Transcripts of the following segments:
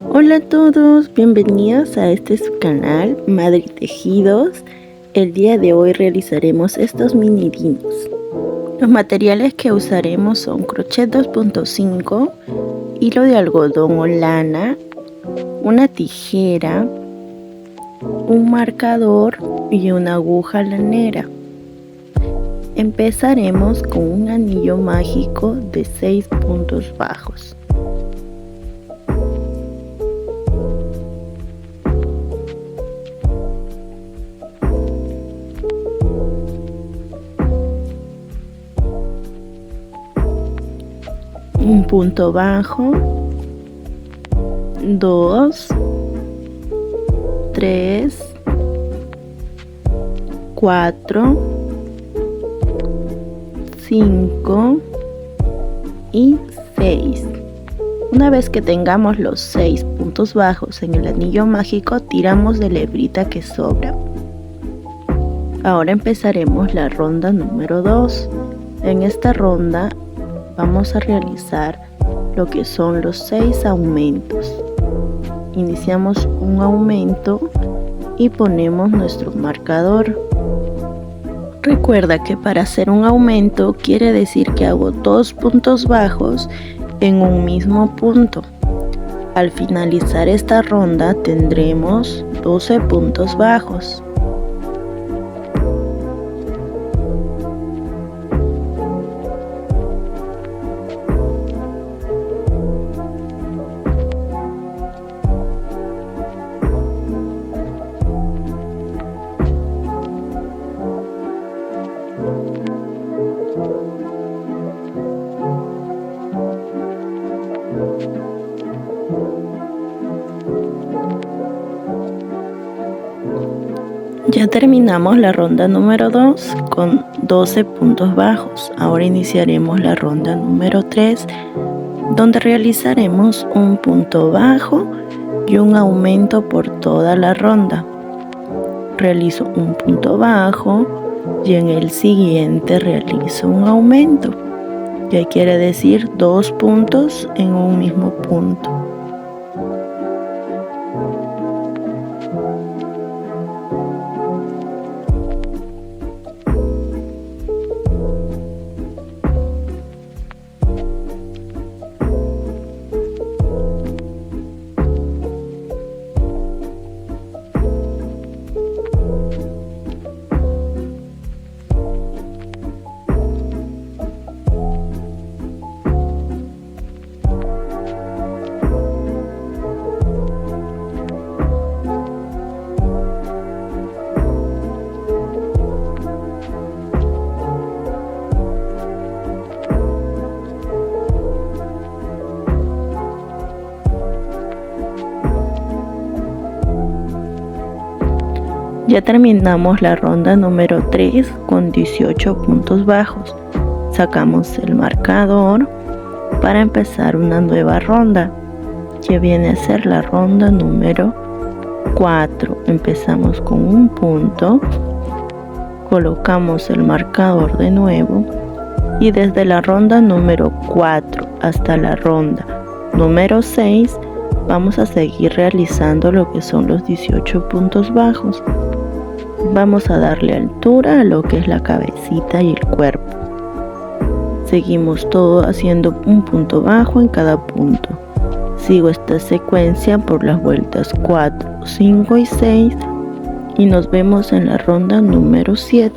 Hola a todos, bienvenidos a este su canal Madre Tejidos. El día de hoy realizaremos estos mini dinos. Los materiales que usaremos son crochet 2.5, hilo de algodón o lana, una tijera, un marcador y una aguja lanera. Empezaremos con un anillo mágico de 6 puntos bajos. Un punto bajo, 2, 3, 4, 5 y 6. Una vez que tengamos los 6 puntos bajos en el anillo mágico, tiramos de la hebrita que sobra. Ahora empezaremos la ronda número 2. En esta ronda vamos a realizar lo que son los 6 aumentos. Iniciamos un aumento y ponemos nuestro marcador. Recuerda que para hacer un aumento quiere decir que hago 2 puntos bajos en un mismo punto. Al finalizar esta ronda tendremos 12 puntos bajos. Ya terminamos la ronda número 2 con 12 puntos bajos. Ahora iniciaremos la ronda número 3, donde realizaremos un punto bajo y un aumento por toda la ronda. Realizo un punto bajo y en el siguiente realizo un aumento, que quiere decir 2 puntos en un mismo punto. Ya terminamos la ronda número 3 con 18 puntos bajos. Sacamos el marcador para empezar una nueva ronda, que viene a ser la ronda número 4. Empezamos con un punto, colocamos el marcador de nuevo y desde la ronda número 4 hasta la ronda número 6 vamos a seguir realizando lo que son los 18 puntos bajos. Vamos a darle altura a lo que es la cabecita y el cuerpo. Seguimos todo haciendo un punto bajo en cada punto. Sigo esta secuencia por las vueltas 4, 5 y 6 y nos vemos en la ronda número 7.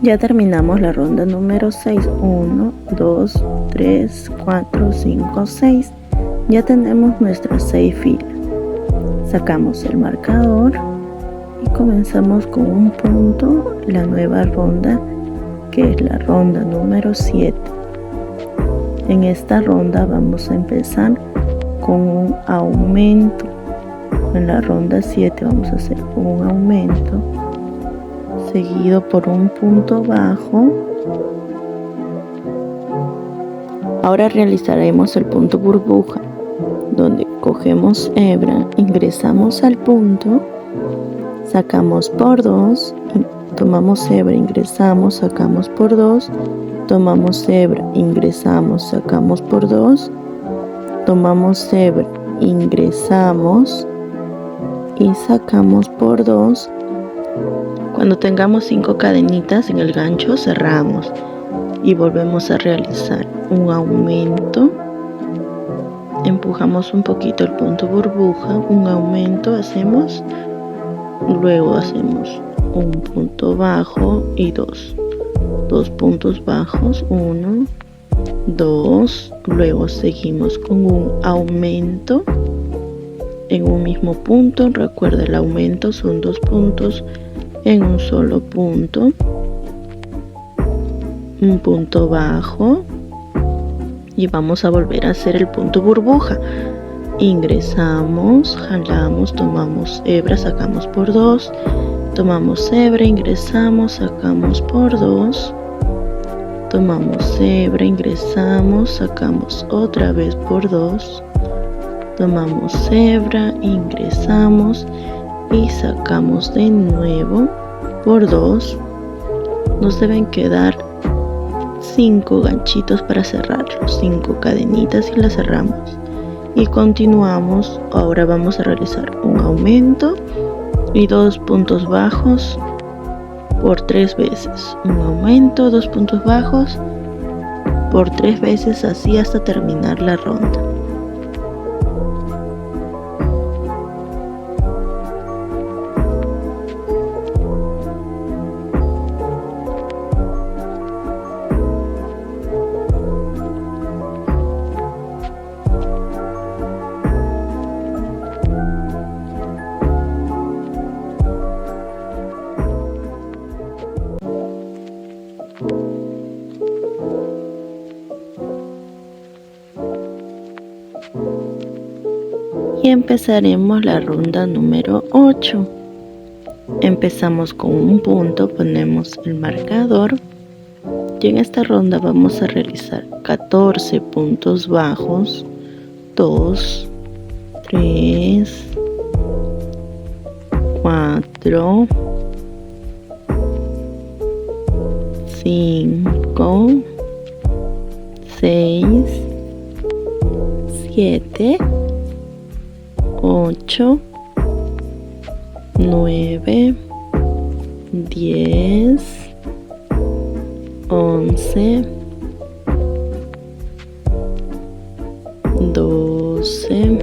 Ya terminamos la ronda número 6. 1, 2, 3, 4, 5, 6. Ya tenemos nuestras 6 filas. Sacamos el marcador y comenzamos con un punto la nueva ronda, que es la ronda número 7. En esta ronda vamos a empezar con un aumento. En la ronda 7 vamos a hacer un aumento seguido por un punto bajo. Ahora realizaremos el punto burbuja, donde cogemos hebra, ingresamos al punto, sacamos por 2, tomamos hebra, ingresamos, sacamos por 2, tomamos hebra, ingresamos, sacamos por 2, tomamos hebra, ingresamos y sacamos por 2. Cuando tengamos 5 cadenitas en el gancho, cerramos y volvemos a realizar un aumento. Empujamos un poquito el punto burbuja, un aumento hacemos, luego hacemos un punto bajo y 2 puntos bajos, 1, 2, luego seguimos con un aumento en un mismo punto. Recuerda, el aumento son 2 puntos en un solo punto, un punto bajo y vamos a volver a hacer el punto burbuja. Ingresamos, jalamos, tomamos hebra, sacamos por 2, tomamos hebra, ingresamos, sacamos por 2, tomamos hebra, ingresamos, sacamos otra vez por 2, tomamos hebra, ingresamos y sacamos de nuevo por 2. Nos deben quedar 5 ganchitos para cerrarlos, 5 cadenitas y las cerramos y continuamos. Ahora vamos a realizar un aumento y 2 puntos bajos por 3 veces, un aumento, 2 puntos bajos por 3 veces, así hasta terminar la ronda. Y empezaremos la ronda número 8. Empezamos con un punto, ponemos el marcador y en esta ronda vamos a realizar 14 puntos bajos, 2, 3, 4, 5, 6, 7, 8, 9, 10, 11, 12,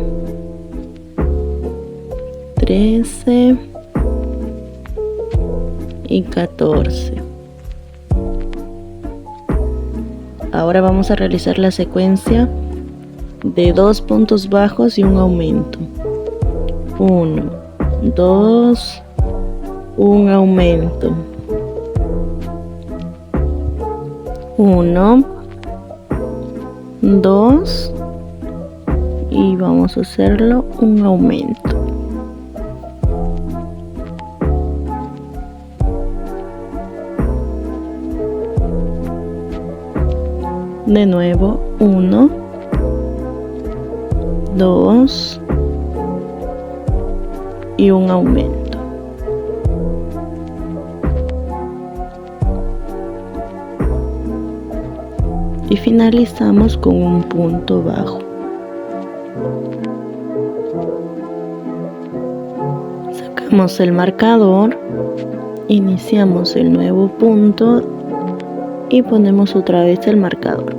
13 y 14. Ahora vamos a realizar la secuencia de 2 puntos bajos y un aumento. 1, 2, un aumento. 1, 2 y vamos a hacerlo un aumento. De nuevo, 1, 2 y un aumento. Y finalizamos con un punto bajo. Sacamos el marcador, iniciamos el nuevo punto y ponemos otra vez el marcador.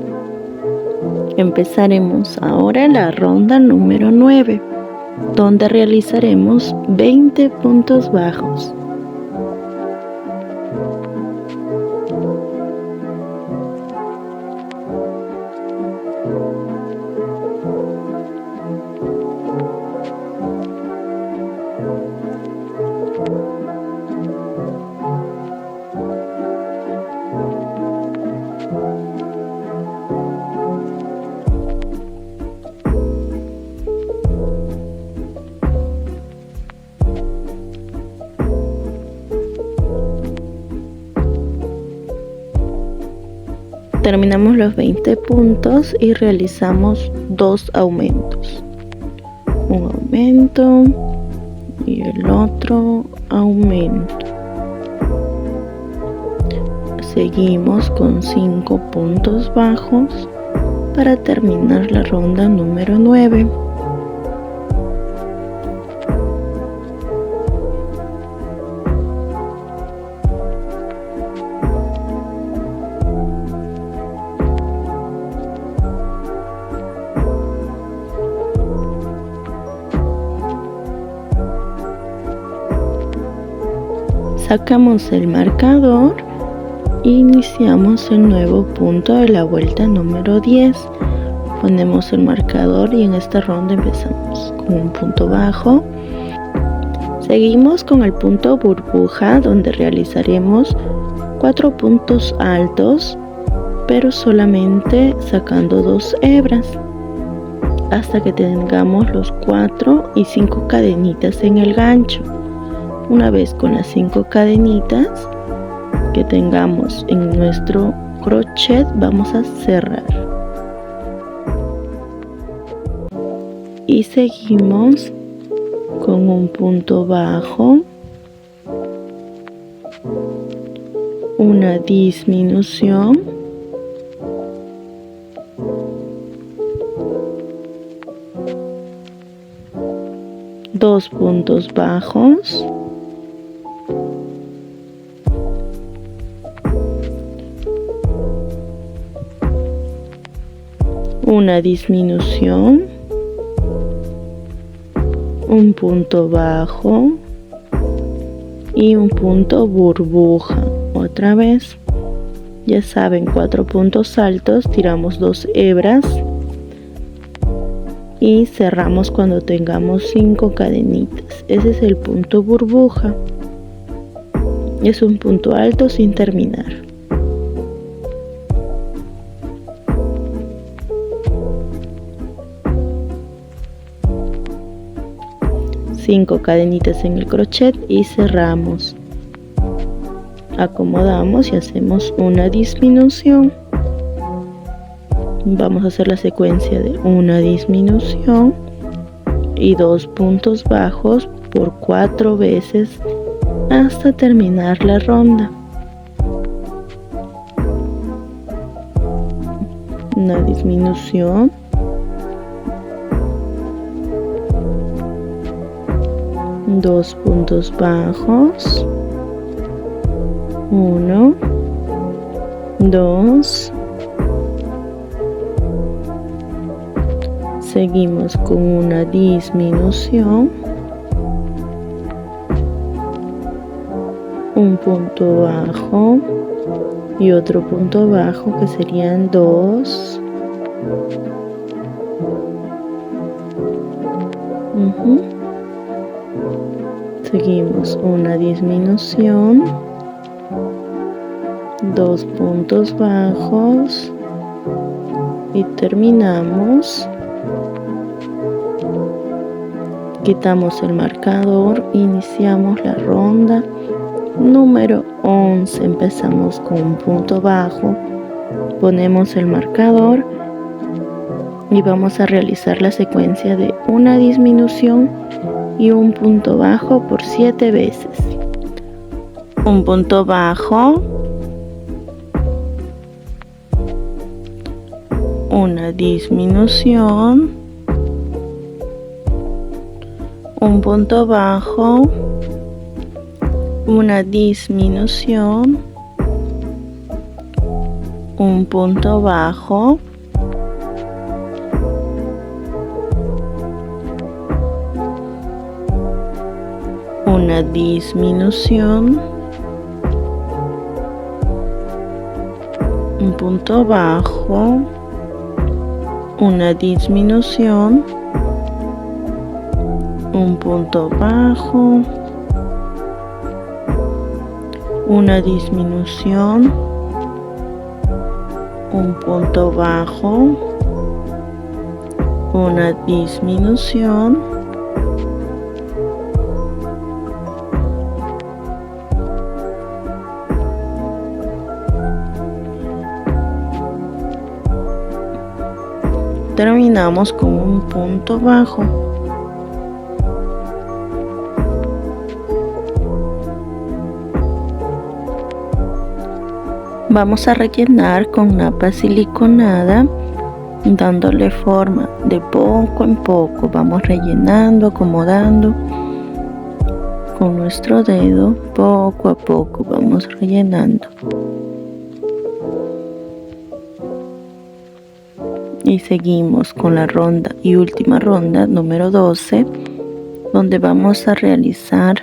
Empezaremos ahora la ronda número 9, donde realizaremos 20 puntos bajos. Terminamos los 20 puntos y realizamos 2 aumentos. Un aumento y el otro aumento. Seguimos con 5 puntos bajos para terminar la ronda número 9. Sacamos el marcador e iniciamos el nuevo punto de la vuelta número 10. Ponemos el marcador y en esta ronda empezamos con un punto bajo. Seguimos con el punto burbuja, donde realizaremos 4 puntos altos, pero solamente sacando 2 hebras, hasta que tengamos los 4 y 5 cadenitas en el gancho. Una vez con las 5 cadenitas que tengamos en nuestro crochet, vamos a cerrar y seguimos con un punto bajo, una disminución, dos puntos bajos, una disminución, un punto bajo y un punto burbuja. Otra vez, ya saben, 4 puntos altos, tiramos 2 hebras y cerramos cuando tengamos 5 cadenitas. Ese es el punto burbuja. Es un punto alto sin terminar. Cinco cadenitas en el crochet y cerramos. Acomodamos y hacemos una disminución. Vamos a hacer la secuencia de una disminución y 2 puntos bajos por 4 veces hasta terminar la ronda. Una disminución, dos puntos bajos, 1, 2, seguimos con una disminución, un punto bajo y otro punto bajo, que serían 2, seguimos una disminución, 2 puntos bajos y terminamos. Quitamos el marcador, iniciamos la ronda número 11. Empezamos con un punto bajo, ponemos el marcador y vamos a realizar la secuencia de una disminución y un punto bajo por 7 veces. Un punto bajo, una disminución, un punto bajo, una disminución, un punto bajo, una disminución, un punto bajo, una disminución, un punto bajo, una disminución, un punto bajo, una disminución, Terminamos con un punto bajo. Vamos a rellenar con napa siliconada, dándole forma de poco en poco. Vamos rellenando, acomodando con nuestro dedo, poco a poco vamos rellenando. Y seguimos con la ronda y última ronda número 12, donde vamos a realizar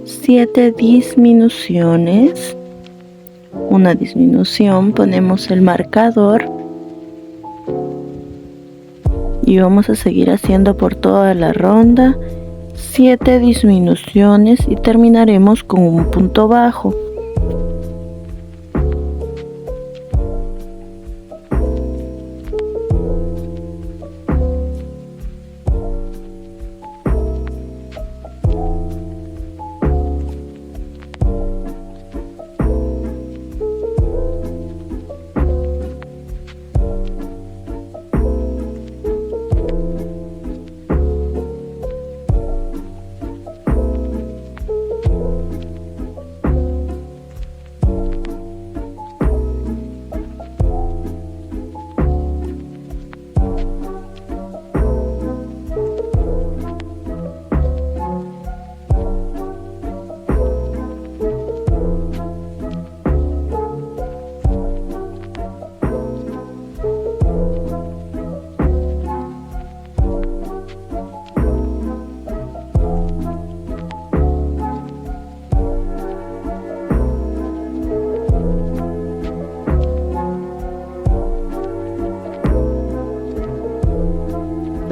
7 disminuciones. Una disminución, ponemos el marcador y vamos a seguir haciendo por toda la ronda 7 disminuciones y terminaremos con un punto bajo.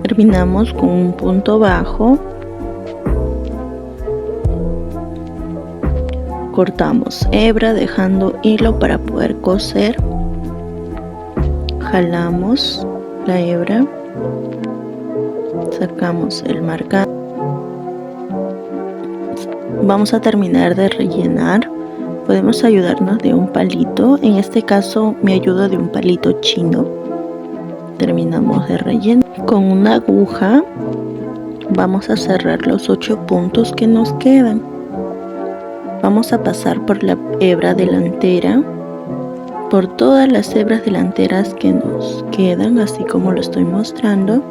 Terminamos con un punto bajo, cortamos hebra dejando hilo para poder coser, jalamos la hebra, sacamos el marcador, vamos a terminar de rellenar. Podemos ayudarnos de un palito, en este caso me ayudo de un palito chino. Terminamos de rellenar. Con una aguja vamos a cerrar los 8 puntos que nos quedan. Vamos a pasar por la hebra delantera, por todas las hebras delanteras que nos quedan, así como lo estoy mostrando.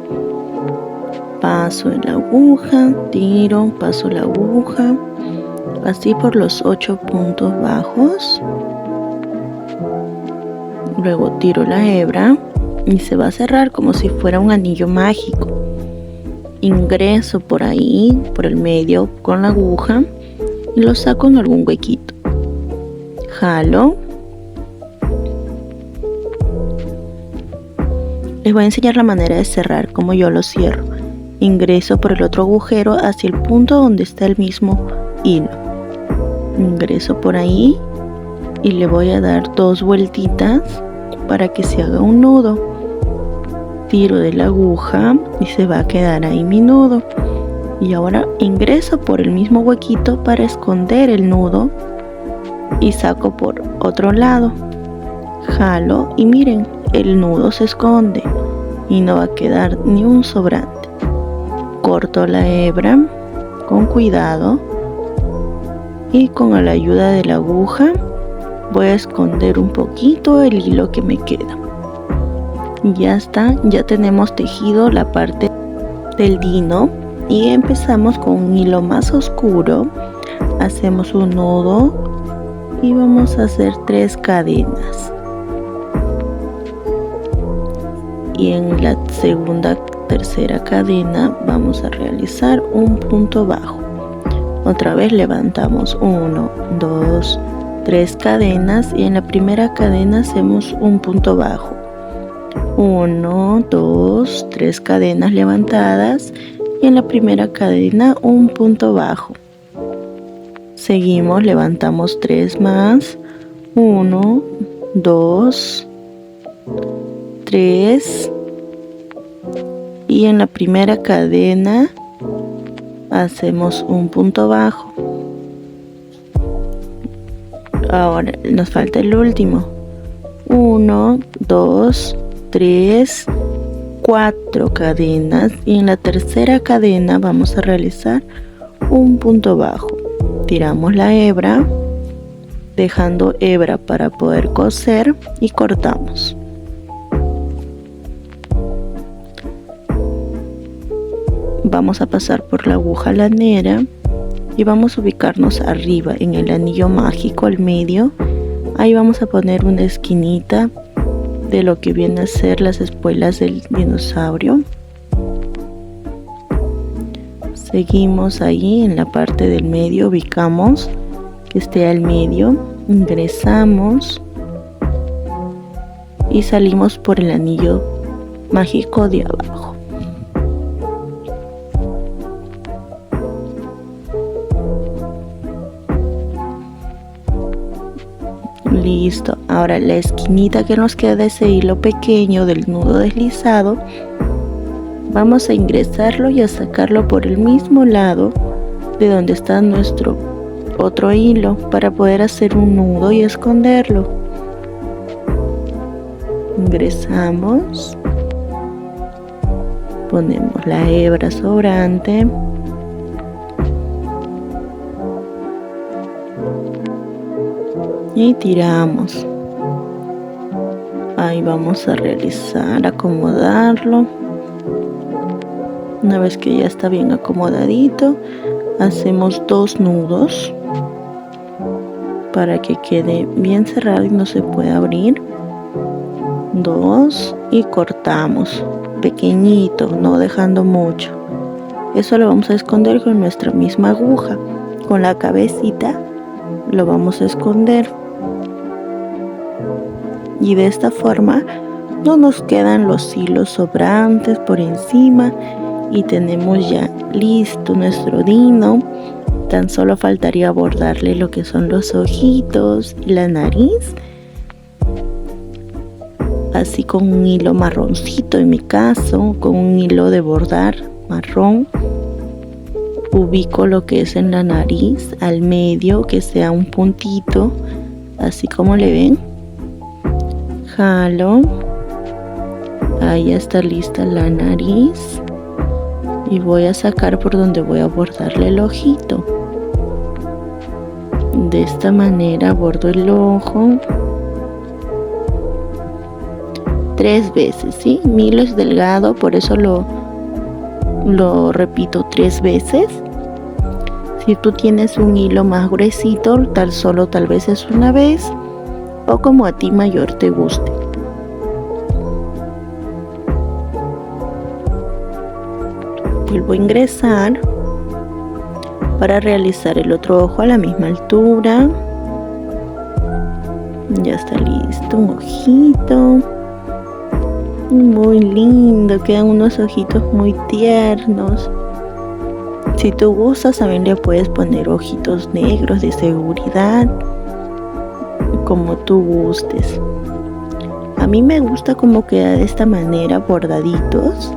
Paso en la aguja, tiro, paso la aguja, así por los 8 puntos bajos. Luego tiro la hebra y se va a cerrar como si fuera un anillo mágico. Ingreso por ahí, por el medio con la aguja y lo saco en algún huequito. Jalo. Les voy a enseñar la manera de cerrar, como yo lo cierro. Ingreso por el otro agujero hacia el punto donde está el mismo hilo. Ingreso por ahí y le voy a dar 2 vueltitas para que se haga un nudo. Tiro de la aguja y se va a quedar ahí mi nudo. Y ahora ingreso por el mismo huequito para esconder el nudo y saco por otro lado. Jalo y miren, el nudo se esconde y no va a quedar ni un sobrante. Corto la hebra con cuidado y con la ayuda de la aguja voy a esconder un poquito el hilo que me queda. Ya está, ya tenemos tejido la parte del lino y empezamos con un hilo más oscuro. Hacemos un nudo y vamos a hacer 3 cadenas. Y en la segunda, tercera cadena vamos a realizar un punto bajo. Otra vez levantamos 1, 2, 3 cadenas y en la primera cadena hacemos un punto bajo. 1, 2, 3 cadenas levantadas y en la primera cadena un punto bajo. Seguimos, levantamos 3 más. 1, 2, 3 y en la primera cadena hacemos un punto bajo. Ahora nos falta el último. 1, 2, 3, 4 cadenas y en la tercera cadena vamos a realizar un punto bajo. Tiramos la hebra, dejando hebra para poder coser, y cortamos. Vamos a pasar por la aguja lanera y vamos a ubicarnos arriba en el anillo mágico al medio. Ahí vamos a poner una esquinita de lo que viene a ser las espuelas del dinosaurio. Seguimos ahí en la parte del medio, ubicamos que esté al medio, ingresamos y salimos por el anillo mágico de abajo. Listo, ahora la esquinita que nos queda de ese hilo pequeño del nudo deslizado, vamos a ingresarlo y a sacarlo por el mismo lado de donde está nuestro otro hilo para poder hacer un nudo y esconderlo. Ingresamos, ponemos la hebra sobrante y tiramos. Ahí vamos a realizar, acomodarlo. Una vez que ya está bien acomodadito, hacemos 2 nudos para que quede bien cerrado y no se pueda abrir. 2 y cortamos pequeñito, no dejando mucho. Eso lo vamos a esconder con nuestra misma aguja. Con la cabecita lo vamos a esconder. Y de esta forma no nos quedan los hilos sobrantes por encima y tenemos ya listo nuestro dino. Tan solo faltaría bordarle lo que son los ojitos y la nariz, así con un hilo marroncito, en mi caso con un hilo de bordar marrón. Ubico lo que es en la nariz al medio, que sea un puntito, así como le ven. Jalo, ahí está lista la nariz y voy a sacar por donde voy a bordarle el ojito. De esta manera bordo el ojo 3 veces, ¿sí? Mi hilo es delgado, por eso lo repito 3 veces. Si tú tienes un hilo más gruesito, tal vez es una vez, o como a ti mayor te guste. Vuelvo a ingresar para realizar el otro ojo a la misma altura. Ya está listo, un ojito muy lindo, quedan unos ojitos muy tiernos. Si tú gustas, también le puedes poner ojitos negros de seguridad, como tú gustes. A mí me gusta como queda de esta manera, bordaditos.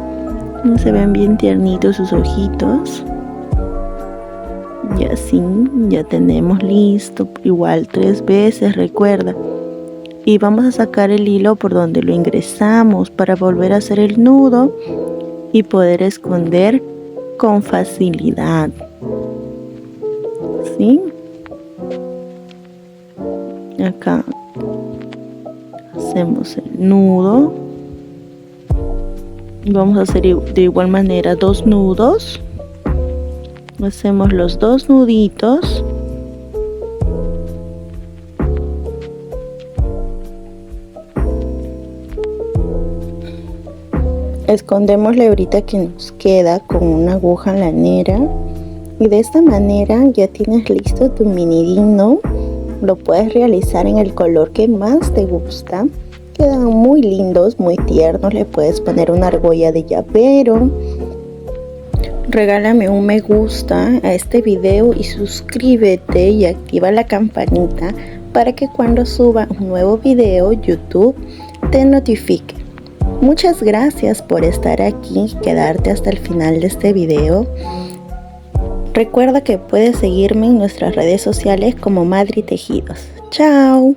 Se ven bien tiernitos sus ojitos. Y así ya tenemos listo, igual 3 veces, recuerda. Y vamos a sacar el hilo por donde lo ingresamos para volver a hacer el nudo y poder esconder con facilidad. ¿Sí? Acá hacemos el nudo. Y vamos a hacer de igual manera 2 nudos. Hacemos los 2 nuditos. Escondemos la hebrita que nos queda con una aguja lanera. Y de esta manera ya tienes listo tu mini dino. Lo puedes realizar en el color que más te gusta. Quedan muy lindos, muy tiernos. Le puedes poner una argolla de llavero. Regálame un me gusta a este video y suscríbete y activa la campanita para que cuando suba un nuevo video YouTube te notifique. Muchas gracias por estar aquí y quedarte hasta el final de este video. Recuerda que puedes seguirme en nuestras redes sociales como Madri Tejidos. ¡Chao!